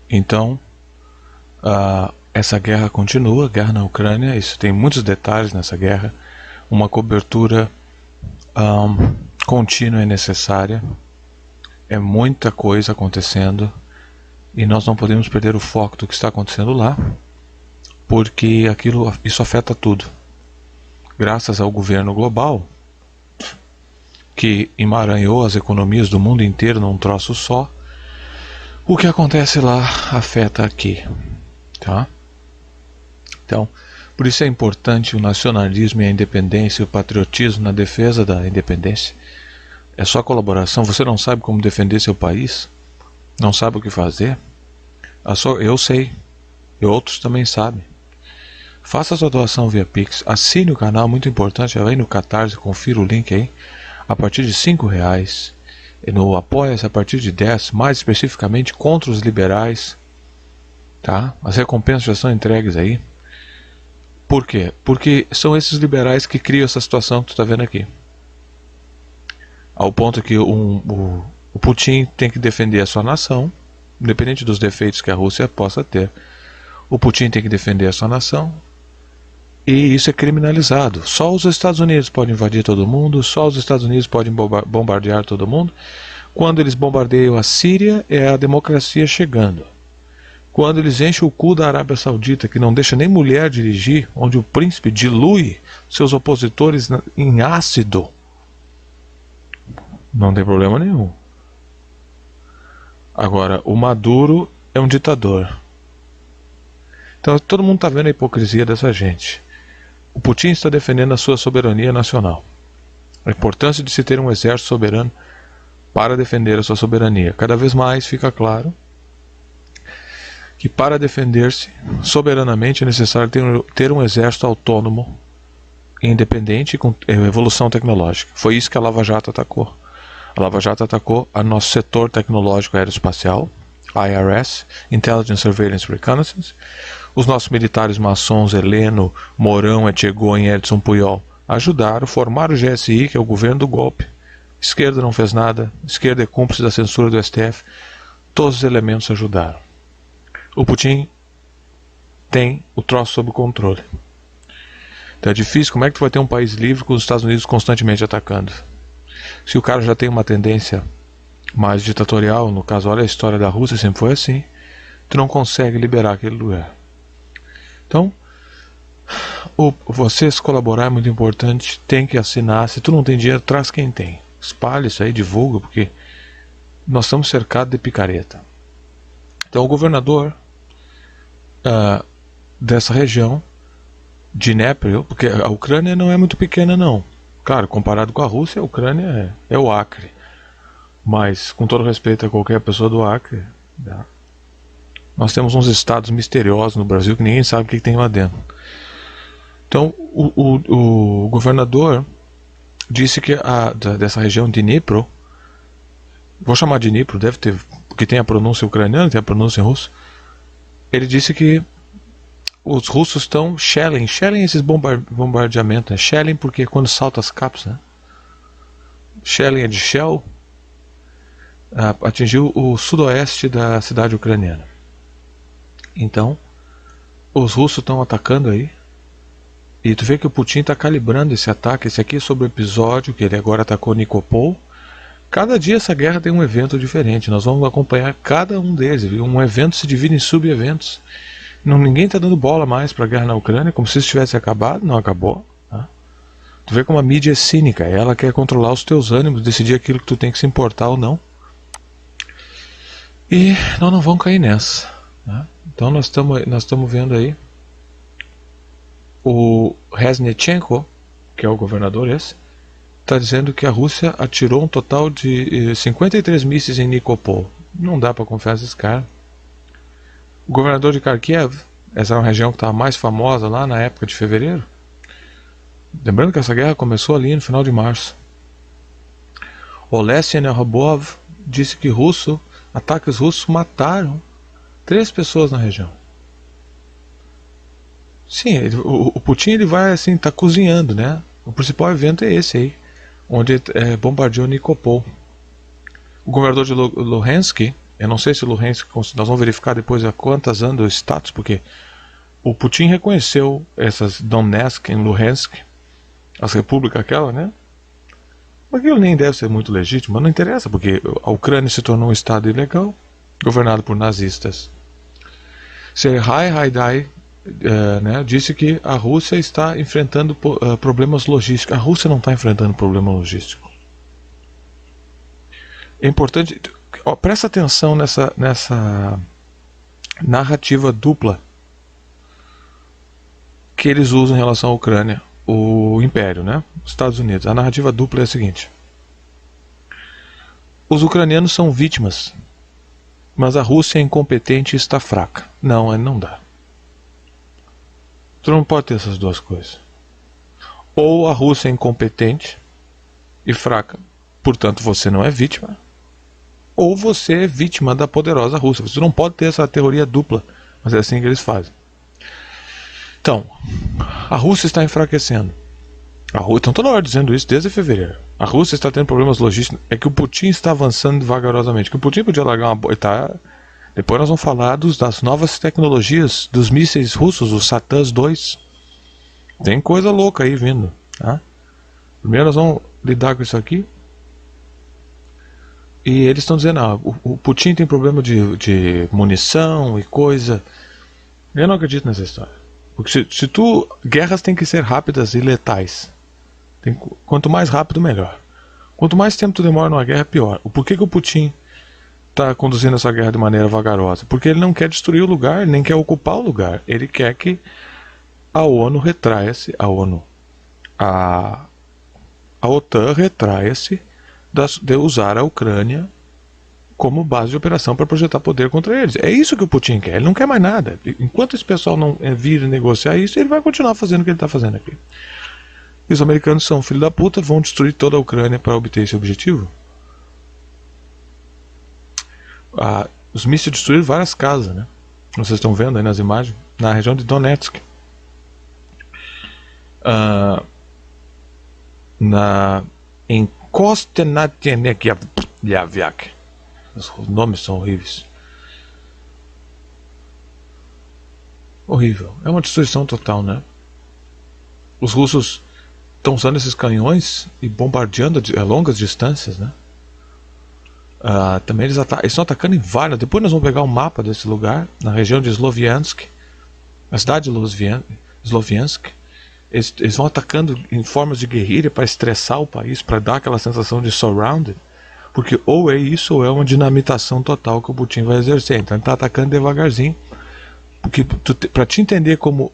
Então, essa guerra continua, guerra na Ucrânia, isso tem muitos detalhes nessa guerra, uma cobertura contínua é necessária, é muita coisa acontecendo, e nós não podemos perder o foco do que está acontecendo lá, porque isso afeta tudo. Graças ao governo global, que emaranhou as economias do mundo inteiro num troço só, o que acontece lá afeta aqui, tá? Então, por isso é importante o nacionalismo e a independência, o patriotismo na defesa da independência. É só colaboração. Você não sabe como defender seu país? Não sabe o que fazer? Eu sei, e outros também sabem. Faça sua doação via Pix, assine o canal, muito importante, vai no Catarse, confira o link aí, a partir de R$5, no Apoia-se a partir de 10, mais especificamente contra os liberais, tá? As recompensas já são entregues aí. Por quê? Porque são esses liberais que criam essa situação que tu está vendo aqui. Ao ponto que o Putin tem que defender a sua nação, independente dos defeitos que a Rússia possa ter. O Putin tem que defender a sua nação, e isso é criminalizado. Só os Estados Unidos podem invadir todo mundo, só os Estados Unidos podem bombardear todo mundo. Quando eles bombardeiam a Síria, é a democracia chegando. Quando eles enchem o cu da Arábia Saudita, que não deixa nem mulher dirigir, onde o príncipe dilui seus opositores em ácido, não tem problema nenhum. Agora, o Maduro é um ditador. Então todo mundo está vendo a hipocrisia dessa gente. O Putin está defendendo a sua soberania nacional. A importância de se ter um exército soberano para defender a sua soberania. Cada vez mais fica claro que para defender-se soberanamente é necessário ter um exército autônomo, independente e com evolução tecnológica. Foi isso que a Lava Jato atacou. A Lava Jato atacou o nosso setor tecnológico aeroespacial, IRS, Intelligence, Surveillance, Reconnaissance. Os nossos militares maçons, Heleno, Mourão, Etchegóin, Edson Puyol, ajudaram, formaram o GSI, que é o governo do golpe. Esquerda não fez nada, esquerda é cúmplice da censura do STF. Todos os elementos ajudaram. O Putin tem o troço sob controle. Então é difícil. Como é que tu vai ter um país livre com os Estados Unidos constantemente atacando? Se o cara já tem uma tendência mais ditatorial, no caso, olha a história da Rússia, sempre foi assim, tu não consegue liberar aquele lugar. Então, você se colaborar é muito importante, tem que assinar. Se tu não tem dinheiro, traz quem tem. Espalha isso aí, divulga, porque nós estamos cercados de picareta. Então o governador dessa região, Dnipro, porque a Ucrânia não é muito pequena não. Claro, comparado com a Rússia, a Ucrânia é o Acre. Mas, com todo respeito a qualquer pessoa do Acre, nós temos uns estados misteriosos no Brasil que ninguém sabe o que tem lá dentro. Então, o governador disse que dessa região de Dnipro, vou chamar de Dnipro, deve ter, porque tem a pronúncia ucraniana, tem a pronúncia russa. Ele disse que os russos estão shelling esses bombardeamentos, né? Shelling porque quando salta as capas, né? Shelling é de shell, atingiu o sudoeste da cidade ucraniana. Então, os russos estão atacando aí, e tu vê que o Putin está calibrando esse ataque. Esse aqui é sobre o episódio que ele agora atacou Nikopol. Cada dia essa guerra tem um evento diferente, nós vamos acompanhar cada um deles. Um evento se divide em sub-eventos. Ninguém está dando bola mais para a guerra na Ucrânia, como se isso tivesse acabado. Não acabou, tá? Tu vê como a mídia é cínica, ela quer controlar os teus ânimos, decidir aquilo que tu tem que se importar ou não. E nós não vamos cair nessa, tá? Então nós estamos vendo aí o Resnetchenko, que é o governador esse, está dizendo que a Rússia atirou um total de 53 mísseis em Nikopol. Não dá para confiar nesses caras. O governador de Kharkiv, essa é uma região que estava mais famosa lá na época de fevereiro. Lembrando que essa guerra começou ali no final de março. Olesya Nerobov disse que ataques russos mataram 3 pessoas na região. Sim, o Putin ele vai assim, tá cozinhando, né? O principal evento é esse aí, onde bombardeou Nikopol. O governador de Luhansk, Eu não sei se Luhansk, nós vamos verificar depois a quantas anda o status, porque o Putin reconheceu essas Donetsk e Luhansk, as repúblicas aquela, né? Aquilo nem deve ser muito legítimo, mas não interessa, porque a Ucrânia se tornou um estado ilegal, governado por nazistas. Serhai Haidai disse que a Rússia está enfrentando problemas logísticos. A Rússia não está enfrentando problema logístico. É importante, presta atenção nessa narrativa dupla que eles usam em relação à Ucrânia, o Império, né? Os Estados Unidos. A narrativa dupla é a seguinte: os ucranianos são vítimas, mas a Rússia é incompetente e está fraca. Não, não dá. Tu não pode ter essas duas coisas. Ou a Rússia é incompetente e fraca, portanto você não é vítima, ou você é vítima da poderosa Rússia. Você não pode ter essa teoria dupla, mas é assim que eles fazem. Então, a Rússia está enfraquecendo. Estão toda hora dizendo isso desde fevereiro. A Rússia está tendo problemas logísticos. É que o Putin está avançando vagarosamente. Que o Putin podia largar uma boia. Depois nós vamos falar das novas tecnologias dos mísseis russos, os Satans 2. Tem coisa louca aí vindo. Tá? Primeiro nós vamos lidar com isso aqui. E eles estão dizendo, o Putin tem problema de munição e coisa. Eu não acredito nessa história. Porque guerras têm que ser rápidas e letais. Quanto mais rápido, melhor. Quanto mais tempo tu demora numa guerra, pior. Por que o Putin está conduzindo essa guerra de maneira vagarosa? Porque ele não quer destruir o lugar, nem quer ocupar o lugar. Ele quer que a ONU retraia-se, a OTAN retraia-se de usar a Ucrânia como base de operação para projetar poder contra eles. É isso que o Putin quer, ele não quer mais nada. Enquanto esse pessoal não vir negociar isso, ele vai continuar fazendo o que ele está fazendo aqui. E os americanos são filhos da puta, vão destruir toda a Ucrânia para obter esse objetivo. Os mísseis destruíram várias casas, né? Vocês estão vendo aí nas imagens, na região de Donetsk. Em Kostenatyenek-Yaviak. Os nomes são horríveis. Horrível. É uma destruição total, né? Os russos estão usando esses canhões e bombardeando a longas distâncias, né? Também eles estão atacando em várias. Depois nós vamos pegar um mapa desse lugar, na região de Sloviansk, a cidade de Sloviansk. Eles vão atacando em formas de guerrilha para estressar o país, para dar aquela sensação de surrounded. Porque ou é isso ou é uma dinamitação total que o Putin vai exercer. Então ele está atacando devagarzinho. Porque para te entender como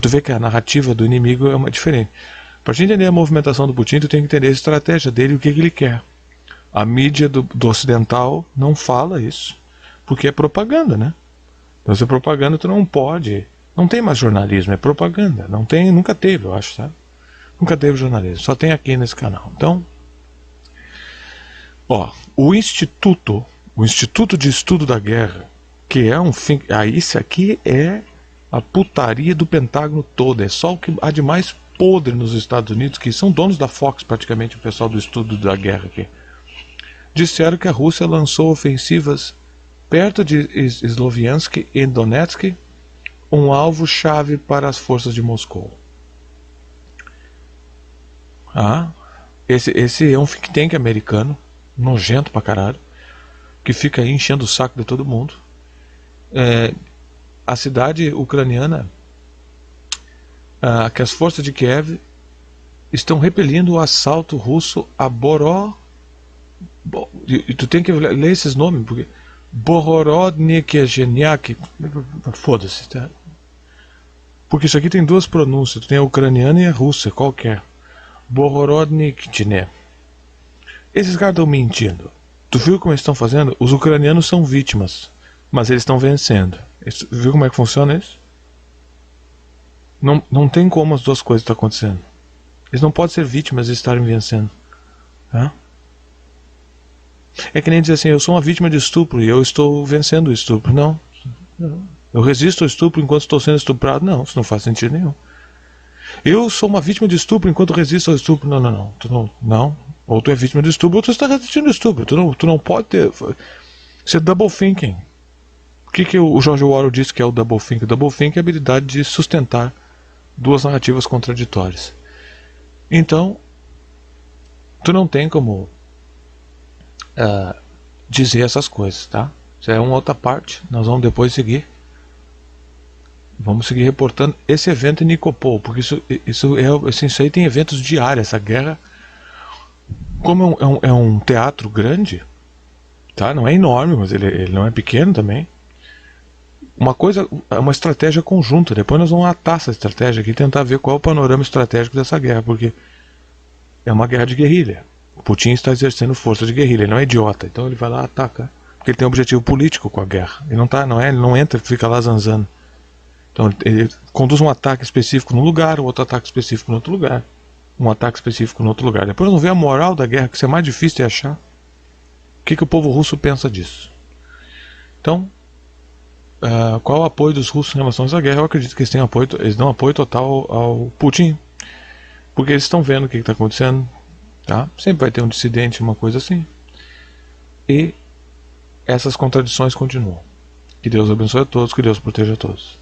tu vê que a narrativa do inimigo é diferente. Para te entender a movimentação do Putin, tu tem que entender a estratégia dele e o que ele quer. A mídia do ocidental não fala isso, porque é propaganda, né? Então se é propaganda, tu não pode. Não tem mais jornalismo, é propaganda. Não tem, nunca teve, eu acho, sabe? Nunca teve jornalismo, só tem aqui nesse canal. Então, o Instituto de Estudo da Guerra, que é isso aqui é a putaria do Pentágono todo, é só o que há de mais podre nos Estados Unidos, que são donos da Fox praticamente, o pessoal do estudo da guerra aqui. Disseram que a Rússia lançou ofensivas perto de Sloviansk e Donetsk, um alvo-chave para as forças de Moscou. Esse é um think tank americano, nojento pra caralho, que fica aí enchendo o saco de todo mundo. A cidade ucraniana, que as forças de Kiev estão repelindo o assalto russo a e tu tem que ler esses nomes, porque Bohorodnikezheniak, foda-se, tá? Porque isso aqui tem duas pronúncias, tu tem a ucraniana e a russa, qualquer. Bohorodnikezheniak. Esses caras estão mentindo. Tu viu como eles estão fazendo? Os ucranianos são vítimas, mas eles estão vencendo. Viu como é que funciona isso? Não tem como as duas coisas estão acontecendo. Eles não podem ser vítimas e estarem vencendo. Tá? É que nem dizer assim, eu sou uma vítima de estupro e eu estou vencendo o estupro. Não. Eu resisto ao estupro enquanto estou sendo estuprado. Não, isso não faz sentido nenhum. Eu sou uma vítima de estupro enquanto resisto ao estupro. Não. Ou tu é vítima de estupro ou tu está resistindo ao estupro. Tu não pode ter... Isso é double thinking. O que o George Orwell disse que é o double thinking? O double thinking é a habilidade de sustentar duas narrativas contraditórias. Então, tu não tem como dizer essas coisas, tá? Isso é uma outra parte, nós vamos depois seguir. Vamos seguir reportando esse evento em Nikopol, porque isso aí tem eventos diários. Essa guerra, como é um teatro grande, tá? Não é enorme, mas ele não é pequeno também. Uma coisa é uma estratégia conjunta. Depois nós vamos atar essa estratégia aqui e tentar ver qual é o panorama estratégico dessa guerra, porque é uma guerra de guerrilha. O Putin está exercendo força de guerrilha, ele não é idiota, então ele vai lá e ataca, porque ele tem um objetivo político com a guerra. Ele não entra e fica lá zanzando. Então ele conduz um ataque específico num lugar, outro ataque específico no outro lugar, um ataque específico no outro lugar. Depois nós vamos ver a moral da guerra, que isso é mais difícil de achar. O que o povo russo pensa disso? Então, qual o apoio dos russos em relação a essa guerra? Eu acredito que eles dão apoio total ao Putin, porque eles estão vendo o que está acontecendo, tá? Sempre vai ter um dissidente, uma coisa assim, e essas contradições continuam. Que Deus abençoe a todos, que Deus proteja a todos.